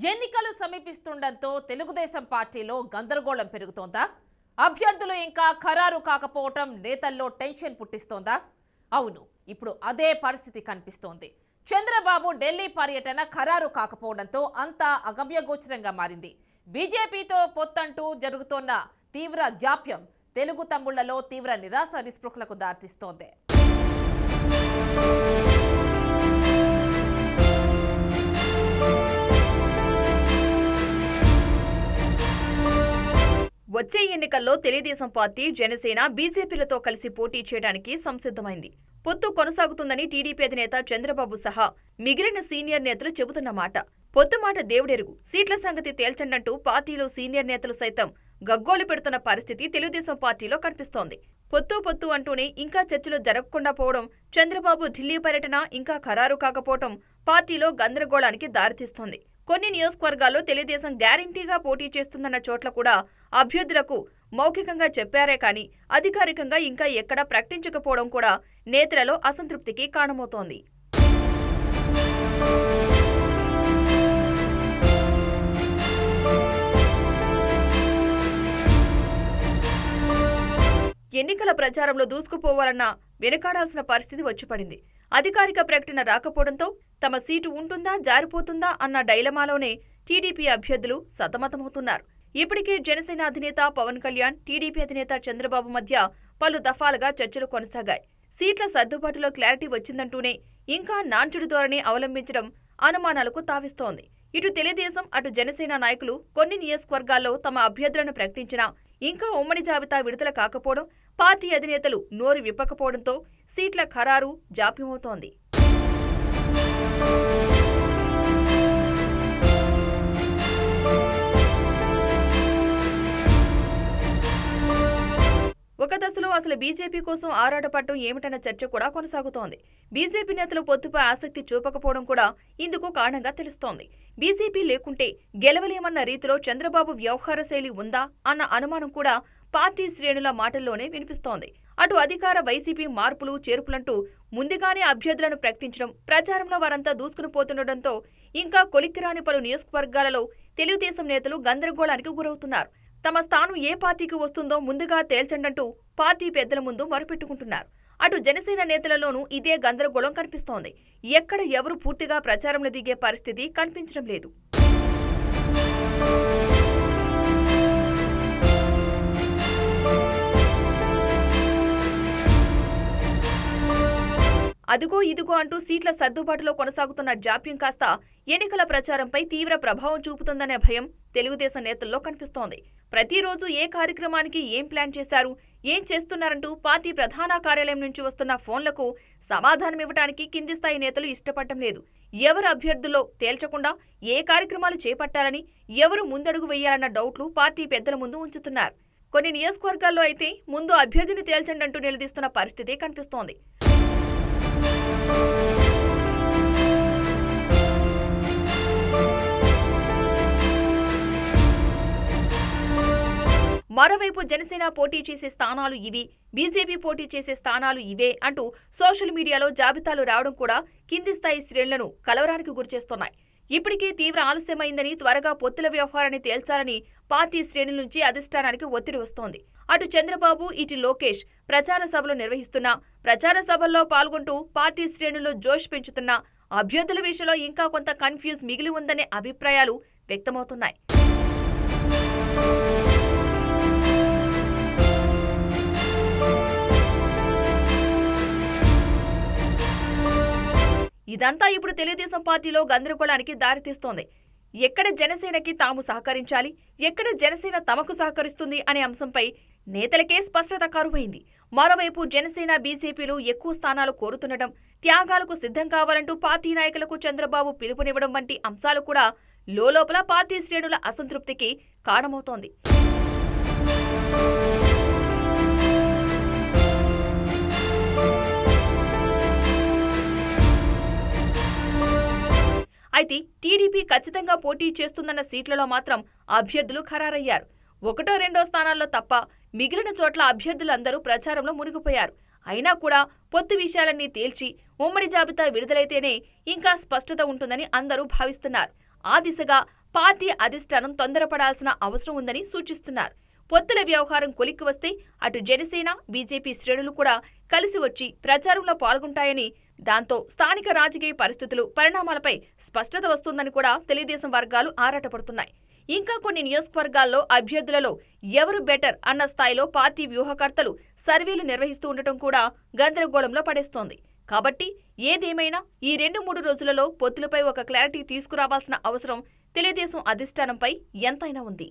ఎన్నికలు సమీపిస్తుండటంతో తెలుగుదేశం పార్టీలో గందరగోళం పెరుగుతోందా? అభ్యర్థులు ఇంకా ఖరారు కాకపోవటం నేతల్లో టెన్షన్ పుట్టిస్తోందా? అవును, ఇప్పుడు అదే పరిస్థితి కనిపిస్తోంది. చంద్రబాబు ఢిల్లీ పర్యటన ఖరారు కాకపోవడంతో అంతా అగమ్యగోచరంగా మారింది. బీజేపీతో పొత్తంటూ జరుగుతోన్న తీవ్ర జాప్యం తెలుగు తమ్ముళ్లలో తీవ్ర నిరాశ నిస్పృహలకు దారితీస్తోంది. వచ్చే ఎన్నికల్లో తెలుగుదేశం పార్టీ, జనసేన, బీజేపీలతో కలిసి పోటీ చేయడానికి సంసిద్ధమైంది. పొత్తు కొనసాగుతుందని టీడీపీ అధినేత చంద్రబాబు సహా మిగిలిన సీనియర్ నేతలు చెబుతున్న మాట. పొత్తు మాట దేవుడెరుగు, సీట్ల సంగతి తేల్చండంటూ పార్టీలో సీనియర్ నేతలు సైతం గగ్గోలు పెడుతున్న పరిస్థితి తెలుగుదేశం పార్టీలో కనిపిస్తోంది. పొత్తు అంటూనే ఇంకా చర్చలు జరగకుండా పోవడం, చంద్రబాబు ఢిల్లీ పర్యటన ఇంకా ఖరారు కాకపోవడం పార్టీలో గందరగోళానికి దారితీస్తోంది. కొన్ని నియోజకవర్గాల్లో తెలుగుదేశం గ్యారంటీగా పోటీ చేస్తుందన్న చోట్ల కూడా అభ్యర్థులకు మౌఖికంగా చెప్పారే కానీ అధికారికంగా ఇంకా ఎక్కడా ప్రకటించకపోవడం కూడా నేతలలో అసంతృప్తికి కారణమవుతోంది. ఎన్నికల ప్రచారంలో దూసుకుపోవాలన్నా వెనుకాడాల్సిన పరిస్థితి వచ్చిపడింది. అధికారిక ప్రకటన రాకపోవడంతో తమ సీటు ఉంటుందా, జారిపోతుందా అన్న డైలమాలోనే టీడీపీ అభ్యర్థులు సతమతమవుతున్నారు. ఇప్పటికే జనసేన అధినేత పవన్ కళ్యాణ్, టీడీపీ అధినేత చంద్రబాబు మధ్య పలు దఫాలుగా చర్చలు కొనసాగాయి. సీట్ల సర్దుబాటులో క్లారిటీ వచ్చిందంటూనే ఇంకా నాంచుడు ధోరణి అవలంబించడం అనుమానాలకు తావిస్తోంది. ఇటు తెలుగుదేశం, అటు జనసేన నాయకులు కొన్ని నియోజకవర్గాల్లో తమ అభ్యర్థులను ప్రకటించినా ఇంకా ఉమ్మడి జాబితా విడుదల కాకపోవడం, పార్టీ అధినేతలు నోరు విప్పకపోవడంతో సీట్ల ఖరారు జాప్యమవుతోంది. ఒక దశలో అసలు బీజేపీ కోసం ఆరాటపడటం ఏమిటన్న చర్చ కూడా కొనసాగుతోంది. బీజేపీ నేతలు పొత్తుపై ఆసక్తి చూపకపోవడం కూడా ఇందుకు కారణంగా తెలుస్తోంది. బీజేపీ లేకుంటే గెలవలేమన్న రీతిలో చంద్రబాబు వ్యవహార శైలి ఉందా అన్న అనుమానం కూడా పార్టీ శ్రేణుల మాటల్లోనే వినిపిస్తోంది. అటు అధికార వైసీపీ మార్పులు చేర్పులంటూ ముందుగానే అభ్యర్థులను ప్రకటించడం, ప్రచారంలో వారంతా దూసుకుని పోతుండటంతో ఇంకా కొలిక్కిరాని పలు నియోజకవర్గాలలో తెలుగుదేశం నేతలు గందరగోళానికి గురవుతున్నారు. తమ స్థానం ఏ పార్టీకి వస్తుందో ముందుగా తేల్చండంటూ పార్టీ పెద్దల ముందు మొరపెట్టుకుంటున్నారు. అటు జనసేన నేతలలోనూ ఇదే గందరగోళం కనిపిస్తోంది. ఎక్కడ ఎవరు పూర్తిగా ప్రచారంలో దిగే పరిస్థితి కనిపించడం లేదు. అదిగో ఇదిగో అంటూ సీట్ల సర్దుబాటులో కొనసాగుతున్న జాప్యం కాస్త ఎన్నికల ప్రచారంపై తీవ్ర ప్రభావం చూపుతుందనే భయం తెలుగుదేశం నేతల్లో కనిపిస్తోంది. ప్రతిరోజు ఏ కార్యక్రమానికి ఏం ప్లాన్ చేశారు, ఏం చేస్తున్నారంటూ పార్టీ ప్రధాన కార్యాలయం నుంచి వస్తున్న ఫోన్లకు సమాధానమివ్వడానికి కింది స్థాయి నేతలు ఇష్టపడటం లేదు. ఎవరు అభ్యర్థుల్లో తేల్చకుండా ఏ కార్యక్రమాలు చేపట్టాలని, ఎవరు ముందడుగు వెయ్యాలన్న డౌట్లు పార్టీ పెద్దల ముందు ఉంచుతున్నారు. కొన్ని నియోజకవర్గాల్లో అయితే ముందు అభ్యర్థిని తేల్చండంటూ నిలదీస్తున్న పరిస్థితి కనిపిస్తోంది. మరోవైపు జనసేన పోటీ చేసే స్థానాలు ఇవి, బీజేపీ పోటీ చేసే స్థానాలు ఇవే అంటూ సోషల్ మీడియాలో జాబితాలు రావడం కూడా కింది స్థాయి శ్రేణులను కలవరానికి గురిచేస్తున్నాయి. ఇప్పటికే తీవ్ర ఆలస్యమైందని, త్వరగా పొత్తుల వ్యవహారాన్ని తేల్చాలని పార్టీ శ్రేణుల నుంచి అధిష్టానానికి ఒత్తిడి వస్తోంది. అటు చంద్రబాబు, ఇటు లోకేష్ ప్రచార సభలు నిర్వహిస్తున్నా, ప్రచార సభల్లో పాల్గొంటూ పార్టీ శ్రేణుల్లో జోష్ పెంచుతున్నా అభ్యర్థుల విషయంలో ఇంకా కొంత కన్ఫ్యూజ్ మిగిలి ఉందనే అభిప్రాయాలు వ్యక్తమవుతున్నాయి. ఇదంతా ఇప్పుడు తెలుగుదేశం పార్టీలో గందరగోళానికి దారితీస్తోంది. ఎక్కడ జనసేనకి తాము సహకరించాలి, ఎక్కడ జనసేన తమకు సహకరిస్తుంది అనే అంశంపై నేతలకే స్పష్టత కరువైంది. మరోవైపు జనసేన, బీజేపీలు ఎక్కువ స్థానాలు కోరుతుండటం, త్యాగాలకు సిద్ధం కావాలంటూ పార్టీ నాయకులకు చంద్రబాబు పిలుపునివ్వడం వంటి అంశాలు కూడా లోలోపల పార్టీ శ్రేణుల అసంతృప్తికి కారణమవుతోంది. అయితే టీడీపీ ఖచ్చితంగా పోటీ చేస్తుందన్న సీట్లలో మాత్రం అభ్యర్థులు ఖరారయ్యారు. ఒకటో రెండో స్థానాల్లో తప్ప మిగిలిన చోట్ల అభ్యర్థులందరూ ప్రచారంలో మునిగిపోయారు. అయినా కూడా పొత్తు విషయాలన్నీ తేల్చి ఉమ్మడి జాబితా విడుదలైతేనే ఇంకా స్పష్టత ఉంటుందని అందరూ భావిస్తున్నారు. ఆ దిశగా పార్టీ అధిష్టానం తొందరపడాల్సిన అవసరం ఉందని సూచిస్తున్నారు. పొత్తుల వ్యవహారం కొలిక్కి వస్తే అటు జనసేన, బీజేపీ శ్రేణులు కూడా కలిసి వచ్చి ప్రచారంలో పాల్గొంటాయని, దాంతో స్థానిక రాజకీయ పరిణామాలపై స్పష్టత వస్తుందని కూడా తెలుగుదేశం వర్గాలు ఆరాటపడుతున్నాయి. ఇంకా కొన్ని నియోజకవర్గాల్లో అభ్యర్థులలో ఎవరు బెటర్ అన్న స్థాయిలో పార్టీ వ్యూహకర్తలు సర్వేలు నిర్వహిస్తూ ఉండటం కూడా గందరగోళంలో పడేస్తోంది. కాబట్టి ఏదేమైనా ఈ 2-3 రోజులలో పొత్తులపై ఒక క్లారిటీ తీసుకురావాల్సిన అవసరం తెలుగుదేశం అధిష్టానంపై ఎంతైనా ఉంది.